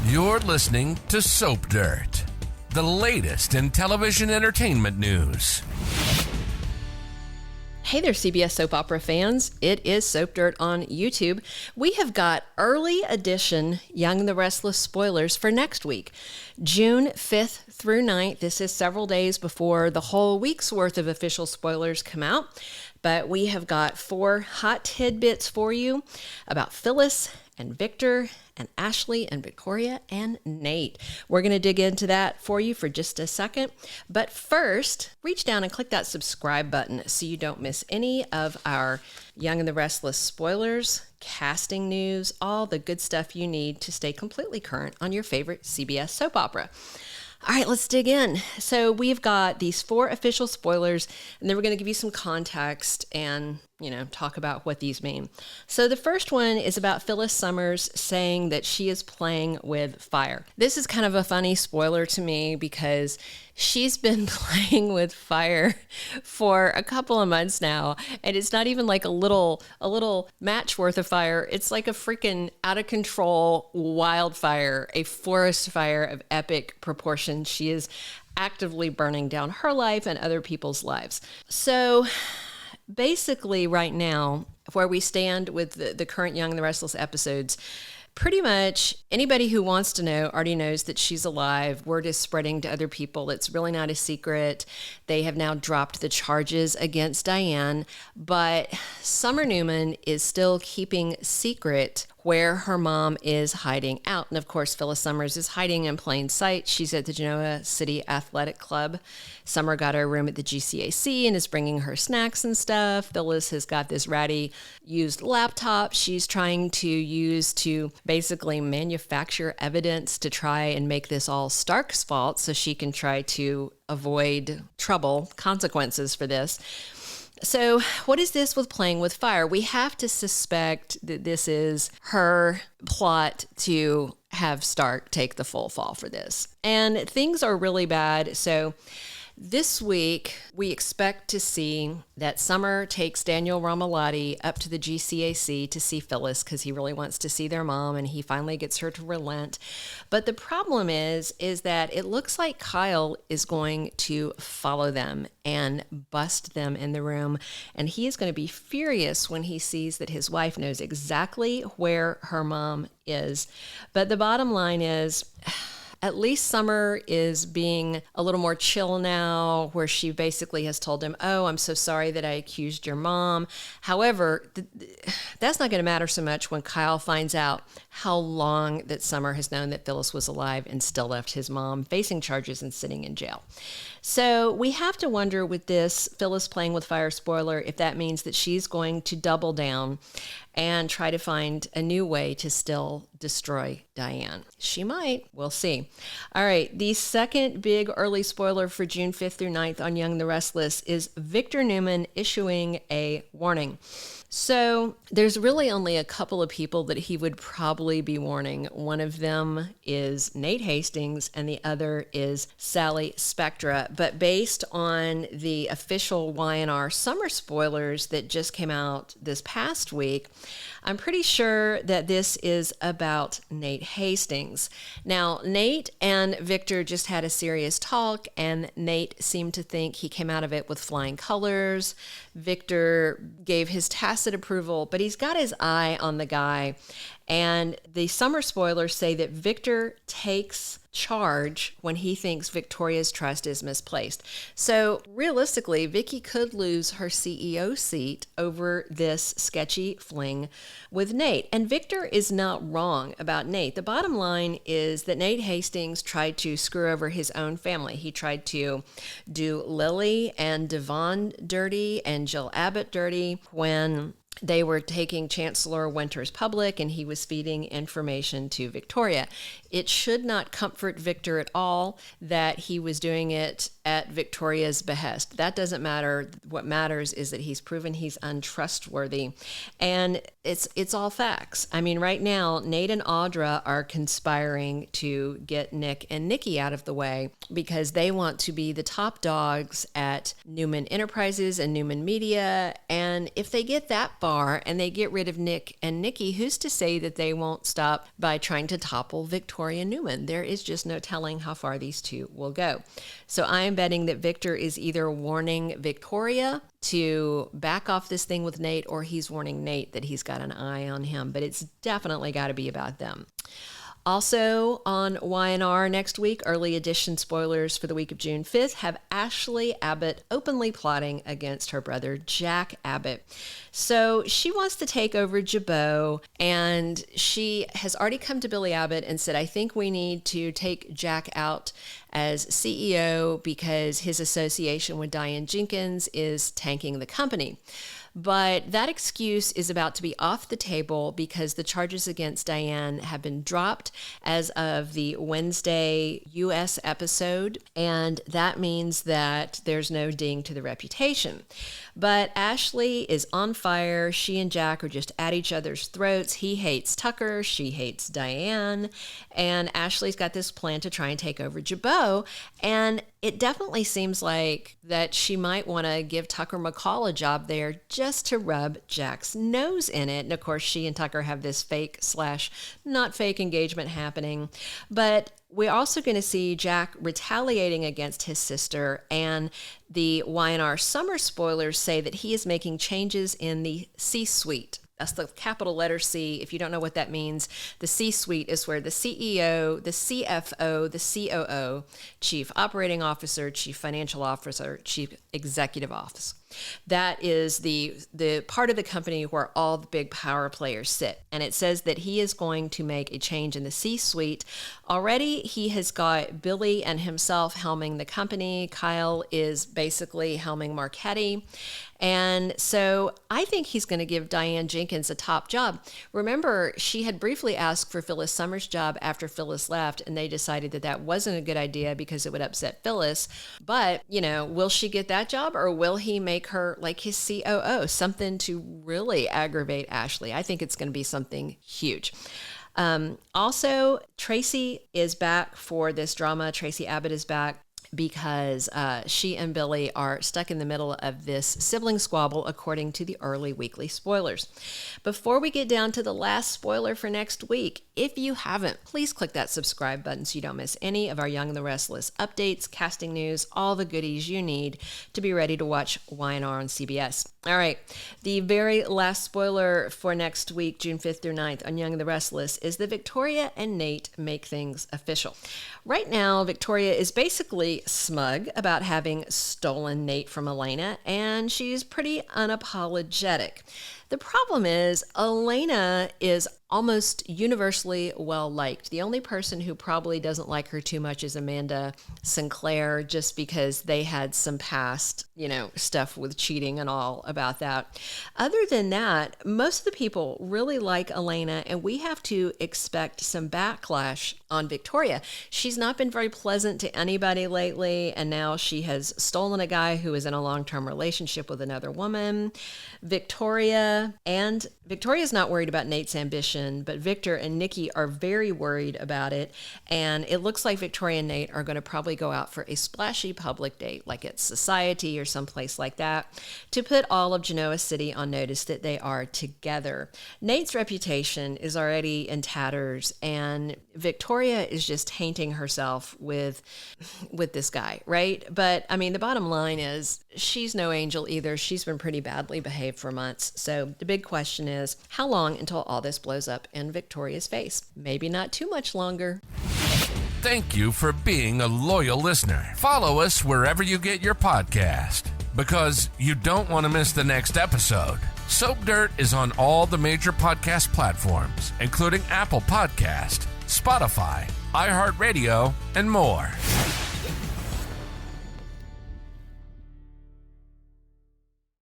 You're listening to Soap Dirt, the latest in television entertainment news. Hey there, CBS soap opera fans. It is Soap Dirt on YouTube. We have got early edition Young and the Restless spoilers for next week, June 5th through 9th. This is several days before the whole week's worth of official spoilers come out. But we have got 4 hot tidbits for you about Phyllis and Victor and Ashley and Victoria and Nate. We're going to dig into that for you for just a second. But first, reach down and click that subscribe button so you don't miss any of our Young and the Restless spoilers, casting news, all the good stuff you need to stay completely current on your favorite CBS soap opera. All right, let's dig in. So we've got these 4 official spoilers, and then we're going to give you some context and, talk about what these mean. So the first one is about Phyllis Summers saying that she is playing with fire. This is kind of a funny spoiler to me because she's been playing with fire for a couple of months now, and it's not even like a little match worth of fire. It's like a freaking out of control wildfire, a forest fire of epic proportions. She is actively burning down her life and other people's lives. So basically right now, where we stand with the current Young and the Restless episodes, pretty much anybody who wants to know already knows that she's alive. Word is spreading to other people. It's really not a secret. They have now dropped the charges against Diane, but Summer Newman is still keeping secret where her mom is hiding out. And of course, Phyllis Summers is hiding in plain sight. She's at the Genoa City Athletic Club. Summer got her a room at the GCAC and is bringing her snacks and stuff. Phyllis has got this ratty used laptop she's trying to use to basically manufacture evidence to try and make this all Stark's fault so she can try to avoid consequences for this. So what is this with playing with fire? We have to suspect that this is her plot to have Stark take the full fall for this. And things are really bad. So this week, we expect to see that Summer takes Daniel Romalotti up to the GCAC to see Phyllis because he really wants to see their mom, and he finally gets her to relent. But the problem is that it looks like Kyle is going to follow them and bust them in the room, and he is going to be furious when he sees that his wife knows exactly where her mom is. But the bottom line is, at least Summer is being a little more chill now, where she basically has told him, oh, I'm so sorry that I accused your mom. However, that's not going to matter so much when Kyle finds out how long that Summer has known that Phyllis was alive and still left his mom facing charges and sitting in jail. So we have to wonder with this Phyllis Playing with Fire spoiler if that means that she's going to double down and try to find a new way to still destroy Diane. She might. We'll see. All right. The second big early spoiler for June 5th through 9th on Young and the Restless is Victor Newman issuing a warning. So there's really only a couple of people that he would probably be warning. One of them is Nate Hastings and the other is Sally Spectra. But based on the official Y&R summer spoilers that just came out this past week, I'm pretty sure that this is about Nate Hastings. Now, Nate and Victor just had a serious talk, and Nate seemed to think he came out of it with flying colors. Victor gave his tacit approval, but he's got his eye on the guy. And the summer spoilers say that Victor takes charge when he thinks Victoria's trust is misplaced. So realistically, Vicky could lose her CEO seat over this sketchy fling with Nate. And Victor is not wrong about Nate. The bottom line is that Nate Hastings tried to screw over his own family. He tried to do Lily and Devon dirty and Jill Abbott dirty when they were taking Chancellor Winters public and he was feeding information to Victoria. It should not comfort Victor at all that he was doing it at Victoria's behest. That doesn't matter. What matters is that he's proven he's untrustworthy. And it's all facts. I mean, right now, Nate and Audra are conspiring to get Nick and Nikki out of the way because they want to be the top dogs at Newman Enterprises and Newman Media. And if they get that far and they get rid of Nick and Nikki, who's to say that they won't stop by trying to topple Victoria Newman? There is just no telling how far these two will go. So I am betting that Victor is either warning Victoria to back off this thing with Nate, or he's warning Nate that he's got an eye on him, but it's definitely got to be about them. Also on Y&R next week, early edition spoilers for the week of June 5th have Ashley Abbott openly plotting against her brother Jack Abbott. So she wants to take over Jabot, and she has already come to Billy Abbott and said, I think we need to take Jack out as CEO because his association with Diane Jenkins is tanking the company. But that excuse is about to be off the table because the charges against Diane have been dropped as of the Wednesday U.S. episode, and that means that there's no ding to the reputation. But Ashley is on fire. She and Jack are just at each other's throats. He hates Tucker. She hates Diane. And Ashley's got this plan to try and take over Jabot. And it definitely seems like that she might want to give Tucker McCall a job there just to rub Jack's nose in it. And of course, she and Tucker have this fake/not fake engagement happening. But we're also going to see Jack retaliating against his sister, and the Y&R summer spoilers say that he is making changes in the C-suite. That's the capital letter C. If you don't know what that means, the C-suite is where the CEO, the CFO, the COO, Chief Operating Officer, Chief Financial Officer, Chief Executive Officer. That is the part of the company where all the big power players sit. And it says that he is going to make a change in the C-suite. Already, he has got Billy and himself helming the company. Kyle is basically helming Marchetti. And so I think he's going to give Diane Jenkins a top job. Remember, she had briefly asked for Phyllis Summers' job after Phyllis left, and they decided that that wasn't a good idea because it would upset Phyllis. But, will she get that job, or will he make her like his COO, something to really aggravate Ashley? I think it's going to be something huge. Also, Tracy is back for this drama. Tracy Abbott is back because she and Billy are stuck in the middle of this sibling squabble, according to the early weekly spoilers. Before we get down to the last spoiler for next week, if you haven't, please click that subscribe button so you don't miss any of our Young and the Restless updates, casting news, all the goodies you need to be ready to watch Y&R on CBS. All right, the very last spoiler for next week, June 5th through 9th on Young and the Restless, is that Victoria and Nate make things official. Right now, Victoria is basically smug about having stolen Nate from Elena, and she's pretty unapologetic. The problem is, Elena is almost universally well-liked. The only person who probably doesn't like her too much is Amanda Sinclair, just because they had some past, stuff with cheating and all about that. Other than that, most of the people really like Elena, and we have to expect some backlash on Victoria. She's not been very pleasant to anybody lately, and now she has stolen a guy who is in a long-term relationship with another woman. Victoria's not worried about Nate's ambition, but Victor and Nikki are very worried about it. And it looks like Victoria and Nate are going to probably go out for a splashy public date, like at Society or someplace like that, to put all of Genoa City on notice that they are together. Nate's reputation is already in tatters, and Victoria is just tainting herself with this guy, right? But I mean, the bottom line is she's no angel either. She's been pretty badly behaved for months. So the big question is, how long until all this blows up in Victoria's face? Maybe not too much longer. Thank you for being a loyal listener. Follow us wherever you get your podcast, because you don't want to miss the next episode. Soap Dirt is on all the major podcast platforms, including Apple Podcast, Spotify, iHeartRadio, and more.